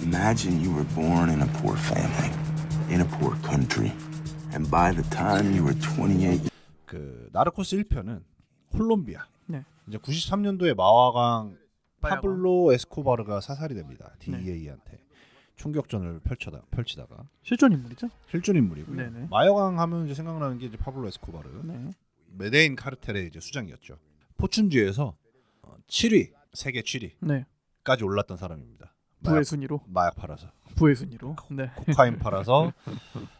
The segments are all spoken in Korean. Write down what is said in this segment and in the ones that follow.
Imagine you were born in a poor family, in a poor country, and by the time you were 28. 그 나르코스 1편은 콜롬비아. 네. 이제 93년도에 마와강 마야광. 파블로 에스코바르가 사살이 됩니다. 네. DEA한테 총격전을 펼치다가 실존 인물이죠? 실존 인물이고요. 네네. 마야광 하면 이제 생각나는 게 이제 파블로 에스코바르. 네. 메데인 카르텔의 이제 수장이었죠. 포춘주에서 7위, 세계 7위까지 네. 올랐던 사람입니다. 부의 순위로. 마약 팔아서, 부의 순위로. 네. 코카인 팔아서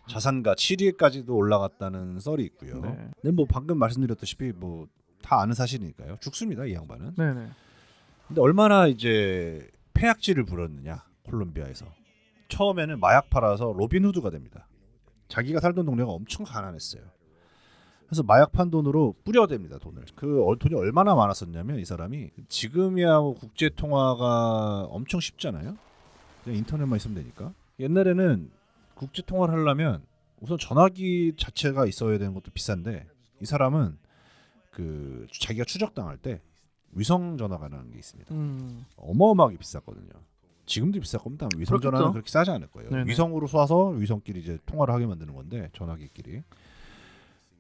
자산가 7위까지도 올라갔다는 썰이 있고요. 네. 근데 뭐 방금 말씀드렸다시피 뭐 다 아는 사실이니까요. 죽습니다, 이 양반은. 네네. 근데 얼마나 이제 폐악질을 부렸느냐, 콜롬비아에서. 처음에는 마약 팔아서 로빈 후드가 됩니다. 자기가 살던 동네가 엄청 가난했어요. 그래서 마약 판 돈으로 뿌려댑니다, 돈을. 그 돈이 얼마나 많았었냐면 이 사람이 지금이야 뭐 국제 통화가 엄청 쉽잖아요. 그냥 인터넷만 있으면 되니까. 옛날에는 국제 통화를 하려면 우선 전화기 자체가 있어야 되는 것도 비싼데 이 사람은 그 자기가 추적당할 때 위성 전화가라는 게 있습니다. 어마어마하게 비쌌거든요. 지금도 비쌀 겁니다. 위성 그렇겠죠. 전화는 그렇게 싸지 않을 거예요. 네네. 위성으로 쏴서 위성끼리 이제 통화를 하게 만드는 건데 전화기끼리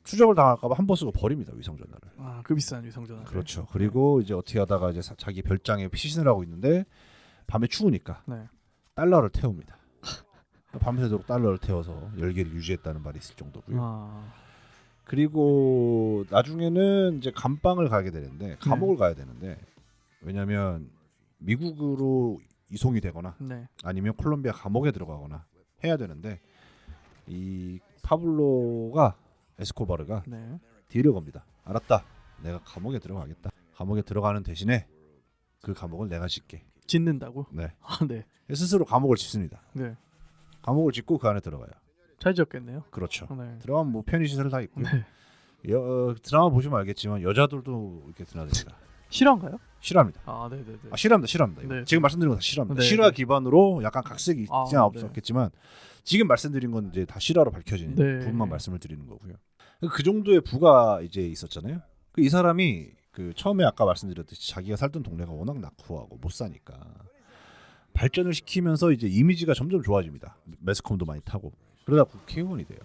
추적을 당할까봐 한 번 쓰고 버립니다, 위성 전화를. 아, 그 비싼 위성 전화. 그렇죠. 그리고 이제 어떻게 하다가 이제 자기 별장에 피신을 하고 있는데 밤에 추우니까 네. 달러를 태웁니다. 밤새도록 달러를 태워서 열기를 유지했다는 말이 있을 정도고요. 아. 그리고 나중에는 이제 감방을 가게 되는데 감옥을 가야 되는데 왜냐하면 미국으로 이송이 되거나 네. 아니면 콜롬비아 감옥에 들어가거나 해야 되는데 이 파블로가 에스코바르가 네. 딜을 겁니다. 알았다. 내가 감옥에 들어가겠다. 감옥에 들어가는 대신에 그 감옥을 내가 짓게. 짓는다고? 네. 아, 네. 스스로 감옥을 짓습니다. 네. 감옥을 짓고 그 안에 들어가요. 잘 지었겠네요. 그렇죠. 네. 들어가면 뭐 편의시설 다 있고요. 네. 드라마 보시면 알겠지만 여자들도 이렇게 드나듭니다. 실화인가요? 싫어합니다. 아, 네, 네, 네. 싫어합니다. 이거. 네. 지금 말씀드린 건 다 싫어합니다. 네, 실화 네. 기반으로 약간 각색이 있지 아, 없었겠지만 지금 말씀드린 건 이제 다 실화로 밝혀지는 네. 부분만 말씀을 드리는 거고요. 그 정도의 부가 이제 있었잖아요. 이 사람이 그 처음에 아까 말씀드렸듯이 자기가 살던 동네가 워낙 낙후하고 못 사니까 발전을 시키면서 이제 이미지가 점점 좋아집니다. 매스컴도 많이 타고 그러다 국회의원이 돼요.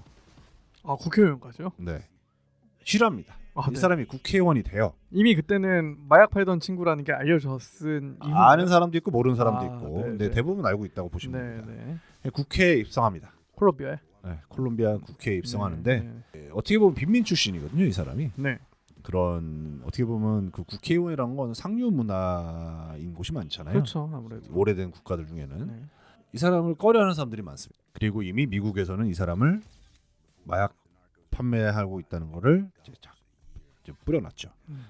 아, 국회의원까지요? 네, 싫어합니다. 아, 이 네. 사람이 국회의원이 돼요. 이미 그때는 마약 팔던 친구라는 게 알려졌은 이후 아는 사람도 있고 모르는 사람도 아, 있고, 네, 근데 네. 대부분 알고 있다고 보시면 네, 됩니다. 네. 국회에 입성합니다. 콜롬비아에. 네, 콜롬비아 국회에 입성하는데 네. 어떻게 보면 빈민 출신이거든요, 이 사람이. 네. 그런 어떻게 보면 그 국회의원이라는 건 상류 문화인 곳이 많잖아요. 그렇죠. 아무래도. 오래된 국가들 중에는 네. 이 사람을 꺼려하는 사람들이 많습니다. 그리고 이미 미국에서는 이 사람을 마약 판매하고 있다는 거를 이제 뿌려놨죠.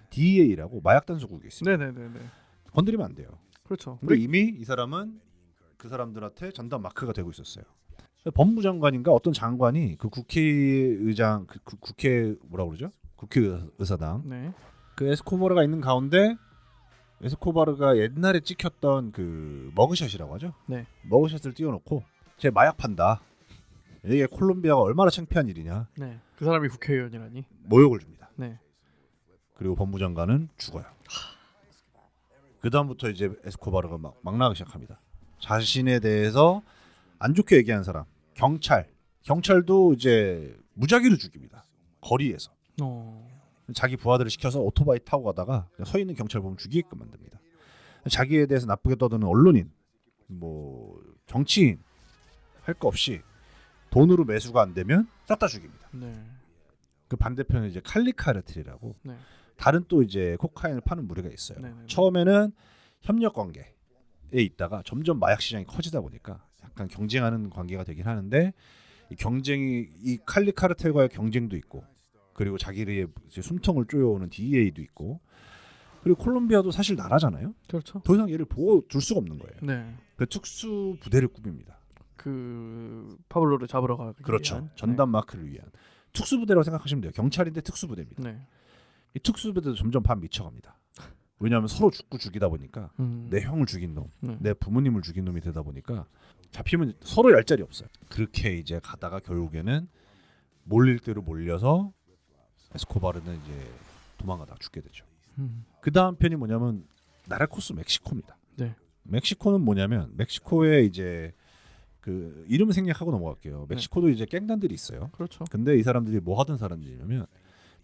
DEA라고 마약 단속국이 있습니다. 네, 네, 네, 네. 건드리면 안 돼요. 그렇죠. 근데 이미 이 사람은 그 사람들한테 전담 마크가 되고 있었어요. 법무장관인가 어떤 장관이 그 국회의장 그 국회 뭐라 그러죠? 국회의사당 네. 그 에스코바르가 있는 가운데 에스코바르가 옛날에 찍혔던 그 머그샷이라고 하죠. 네. 머그샷을 띄워놓고 제 마약 판다. 이게 콜롬비아가 얼마나 창피한 일이냐. 네. 그 사람이 국회의원이라니. 모욕을 줍니다. 네. 그리고 법무장관은 죽어요. 그 다음부터 이제 에스코바르가 막 나가기 시작합니다. 자신에 대해서 안 좋게 얘기한 사람, 경찰도 이제 무작위로 죽입니다. 거리에서. 자기 부하들을 시켜서 오토바이 타고 가다가 서 있는 경찰 보면 죽이게끔 만듭니다. 자기에 대해서 나쁘게 떠드는 언론인, 뭐 정치인 할 거 없이 돈으로 매수가 안 되면 싹 다 죽입니다. 네. 그 반대편에 이제 칼리카르텔이라고 네. 다른 또 이제 코카인을 파는 무리가 있어요. 네네네. 처음에는 협력 관계에 있다가 점점 마약 시장이 커지다 보니까 약간 경쟁하는 관계가 되긴 하는데 이 경쟁이 이 칼리카르텔과의 경쟁도 있고 그리고 자기의 숨통을 쪼여오는 DEA도 있고 그리고 콜롬비아도 사실 나라잖아요. 그렇죠. 더 이상 얘를 보고 둘 수가 없는 거예요. 네. 그 특수 부대를 꾸밉니다. 그 파블로를 잡으러 가기 그렇죠. 위한. 전담 마크를 위한 특수 부대라고 생각하시면 돼요. 경찰인데 특수 부대입니다. 네. 이 특수 부대도 점점 반 미쳐갑니다. 왜냐하면 서로 죽고 죽이다 보니까 내 형을 죽인 놈, 네. 내 부모님을 죽인 놈이 되다 보니까 잡히면 서로 얄 자리 없어요. 그렇게 이제 가다가 결국에는 몰릴 대로 몰려서 에스코바르는 이제 도망가다가 죽게 되죠. 그 다음 편이 뭐냐면 나르코스 멕시코입니다. 네. 멕시코는 뭐냐면 멕시코에 이제 그 이름 생략하고 넘어갈게요. 멕시코도 이제 갱단들이 있어요. 그렇죠. 근데 이 사람들이 뭐 하던 사람들이냐면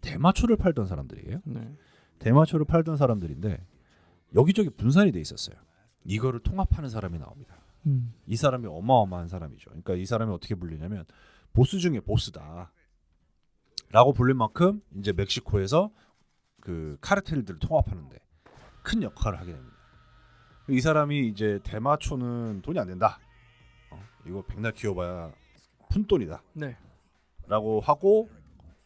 대마초를 팔던 사람들이에요. 네. 대마초를 팔던 사람들인데 여기저기 분산이 돼 있었어요. 이거를 통합하는 사람이 나옵니다. 이 사람이 어마어마한 사람이죠. 그러니까 이 사람이 어떻게 불리냐면 보스 중에 보스다 라고 불릴 만큼 이제 멕시코에서 그 카르텔들을 통합하는데 큰 역할을 하게 됩니다. 이 사람이 이제 대마초는 돈이 안 된다. 이거 백날 키워봐야 푼돈이다. 네. 라고 하고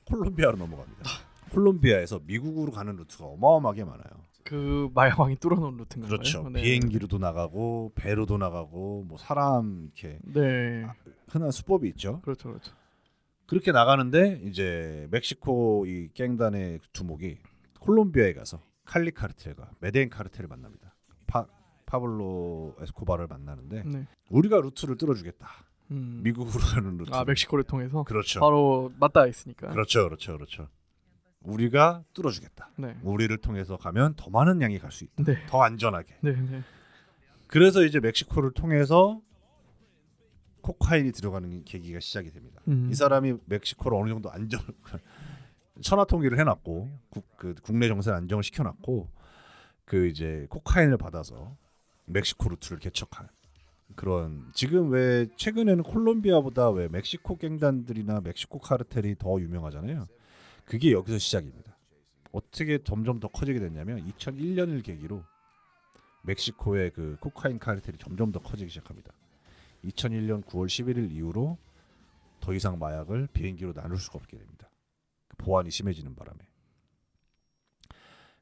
콜롬비아로 넘어갑니다. 콜롬비아에서 미국으로 가는 루트가 어마어마하게 많아요. 그 마약왕이 뚫어놓은 루트인가요? 그렇죠. 네. 비행기로도 나가고 배로도 나가고 뭐 사람 이렇게 네. 흔한 수법이 있죠. 그렇죠, 그렇죠. 그렇게 나가는데 이제 멕시코 이 갱단의 두목이 콜롬비아에 가서 칼리 카르텔과 메데인 카르텔을 만납니다. 파블로 에스코바를 만나는데 네. 우리가 루트를 뚫어주겠다. 음. 미국으로 가는 루트. 아 멕시코를 통해서 그렇죠. 바로 맞닿아 있으니까. 그렇죠. 우리가 뚫어주겠다. 네. 우리를 통해서 가면 더 많은 양이 갈 수 있다. 네. 더 안전하게. 네, 네. 그래서 이제 멕시코를 통해서 코카인이 들어가는 계기가 시작이 됩니다. 이 사람이 멕시코를 어느 정도 안정 천하 통일을 해놨고 국내 정세를 안정을 시켜놨고 그 이제 코카인을 받아서 멕시코 루트를 개척한 그런 지금 왜 최근에는 콜롬비아보다 왜 멕시코 갱단들이나 멕시코 카르텔이 더 유명하잖아요. 그게 여기서 시작입니다. 어떻게 점점 더 커지게 됐냐면 2001년을 계기로 멕시코의 그 코카인 카르텔이 점점 더 커지기 시작합니다. 2001년 9월 11일 이후로 더 이상 마약을 비행기로 나눌 수가 없게 됩니다. 보안이 심해지는 바람에.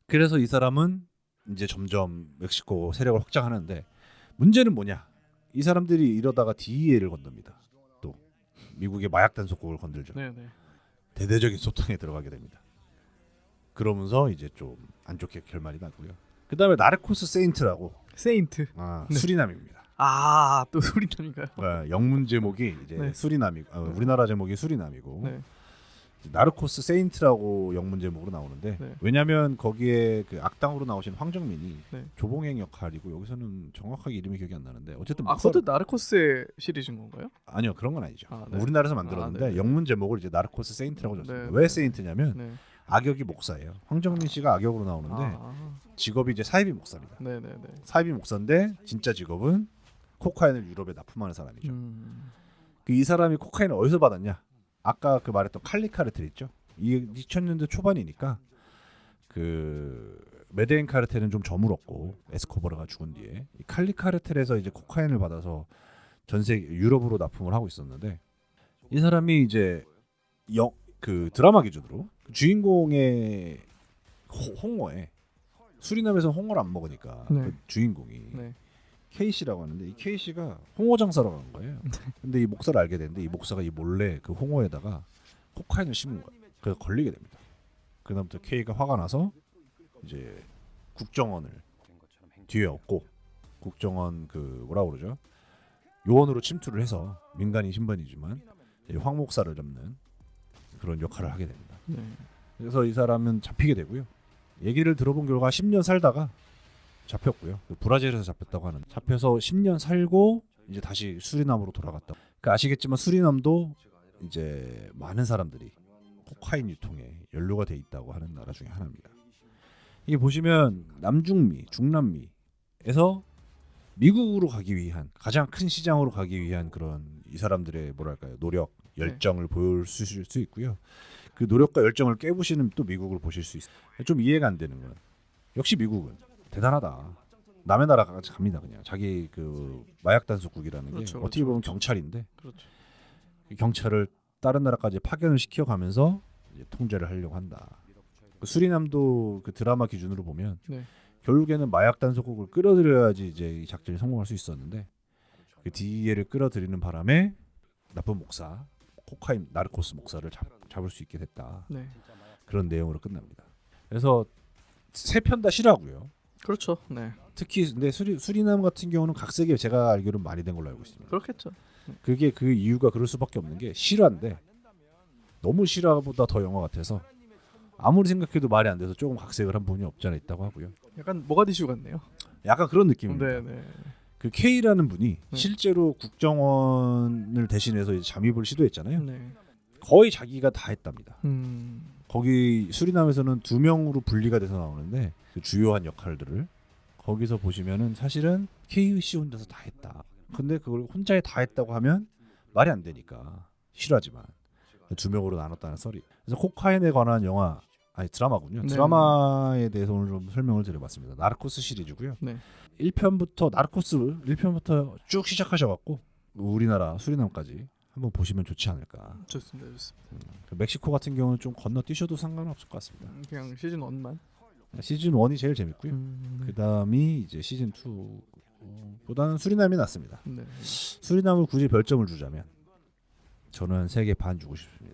그래서 이 사람은 이제 점점 멕시코 세력을 확장하는데 문제는 뭐냐? 이 사람들이 이러다가 DEA를 건듭니다. 또 미국의 마약 단속국을 건들죠. 네, 네. 대대적인 소통에 들어가게 됩니다. 그러면서 이제 좀 안 좋게 결말이 나고요. 그다음에 나르코스 세인트라고 세인트. 네. 수리남입니다. 아, 또 수리남인가요? 네, 영문 제목이 이제 네. 수리남이고 우리나라 제목이 수리남이고 네. 나르코스 세인트라고 영문 제목으로 나오는데 네. 왜냐하면 거기에 그 악당으로 나오신 황정민이 네. 조봉행 역할이고 여기서는 정확하게 이름이 기억이 안 나는데 어쨌든 아, 그것도 나르코스의 시리즈인 건가요? 아니요 그런 건 아니죠. 아, 네. 우리나라에서 만들었는데 아, 네. 영문 제목을 이제 나르코스 세인트라고 줬습니다. 네, 왜 네. 세인트냐면 네. 악역이 목사예요. 황정민 씨가 악역으로 나오는데 아, 직업이 이제 사이비 목사입니다. 네, 네, 네. 사이비 목사인데 진짜 직업은 코카인을 유럽에 납품하는 사람이죠. 이 사람이 코카인을 어디서 받았냐? 아까 그 말했던 칼리 카르텔 있죠. 이 2000년대 초반이니까 그 메데인 카르텔은 좀 저물었고 에스코바르가 죽은 뒤에 이 칼리 카르텔에서 이제 코카인을 받아서 전 세계 유럽으로 납품을 하고 있었는데 이 사람이 이제 그 드라마 기준으로 주인공의 홍어에 수리남에서 홍어를 안 먹으니까 네. 그 주인공이 네. K씨라고 하는데 이 K씨가 홍어 장사로 간 거예요. 근데 이 목사를 알게 되는데 이 목사가 이 몰래 그 홍어에다가 코카인을 심은 거예요. 그래서 걸리게 됩니다. 그다음부터 K가 화가 나서 이제 국정원을 뒤에 얻고 국정원 그 뭐라 그러죠? 요원으로 침투를 해서 민간인 신분이지만 황 목사를 잡는 그런 역할을 하게 됩니다. 네. 그래서 이 사람은 잡히게 되고요. 얘기를 들어본 결과 10년 살다가 잡혔고요. 브라질에서 잡혔다고 하는. 잡혀서 10년 살고 이제 다시 수리남으로 돌아갔다. 그러니까 아시겠지만 수리남도 이제 많은 사람들이 코카인 유통에 연루가 돼 있다고 하는 나라 중에 하나입니다. 이게 보시면 남중미, 중남미에서 미국으로 가기 위한 가장 큰 시장으로 가기 위한 그런 이 사람들의 뭐랄까요 노력, 열정을 보여줄 수 있고요. 그 노력과 열정을 깨부시는 또 미국을 보실 수 있어요. 좀 이해가 안 되는 건 역시 미국은 대단하다. 남의 나라까지 갑니다. 그냥 자기 그 마약 단속국이라는 그렇죠, 게 어떻게 보면 경찰인데 그렇죠. 경찰을 다른 나라까지 파견을 시켜가면서 이제 통제를 하려고 한다. 그 수리남도 그 드라마 기준으로 보면 네. 결국에는 마약 단속국을 끌어들여야지 이제 이 작전이 성공할 수 있었는데 그 DEA를 끌어들이는 바람에 나쁜 목사, 코카인 나르코스 목사를 잡을 수 있게 됐다. 네. 그런 내용으로 끝납니다. 그래서 세 편 다 싫어하고요. 그렇죠. 네. 특히 근데 수리남 같은 경우는 각색이 제가 알기로는 많이 된 걸로 알고 있습니다. 그렇겠죠. 그게 그 이유가 그럴 수밖에 없는 게 실화인데 너무 실화보다 더 영화 같아서 아무리 생각해도 말이 안 돼서 조금 각색을 한 부분이 없지 않아 있다고 하고요. 약간 모가디슈 같네요. 약간 그런 느낌입니다. 네, 네. 그 K라는 분이 네. 실제로 국정원을 대신해서 이제 잠입을 시도했잖아요. 네. 거의 자기가 다 했답니다. 음. 거기 수리남에서는 2명으로 분리가 돼서 나오는데 그 주요한 역할들을 거기서 보시면은 사실은 KC 혼자서 다 했다. 근데 그걸 혼자 다 했다고 하면 말이 안 되니까 싫어하지만 2명으로 나눴다는 썰이. 그래서 코카인에 관한 영화 아니 드라마군요. 네. 드라마에 대해서 오늘 좀 설명을 드려봤습니다. 나르코스 시리즈고요. 네. 1편부터 나르코스 1편부터 쭉 시작하셔갖고 우리나라 수리남까지 한번 보시면 좋지 않을까. 좋습니다. 좋습니다. 멕시코 같은 경우는 좀 건너뛰셔도 상관은 없을 것 같습니다. 그냥 시즌 1만. 시즌 1이 제일 재밌고요. 그 다음이 이제 시즌 2보다는 수리남이 낫습니다. 네. 수리남을 굳이 별점을 주자면 저는 3개 반 주고 싶습니다.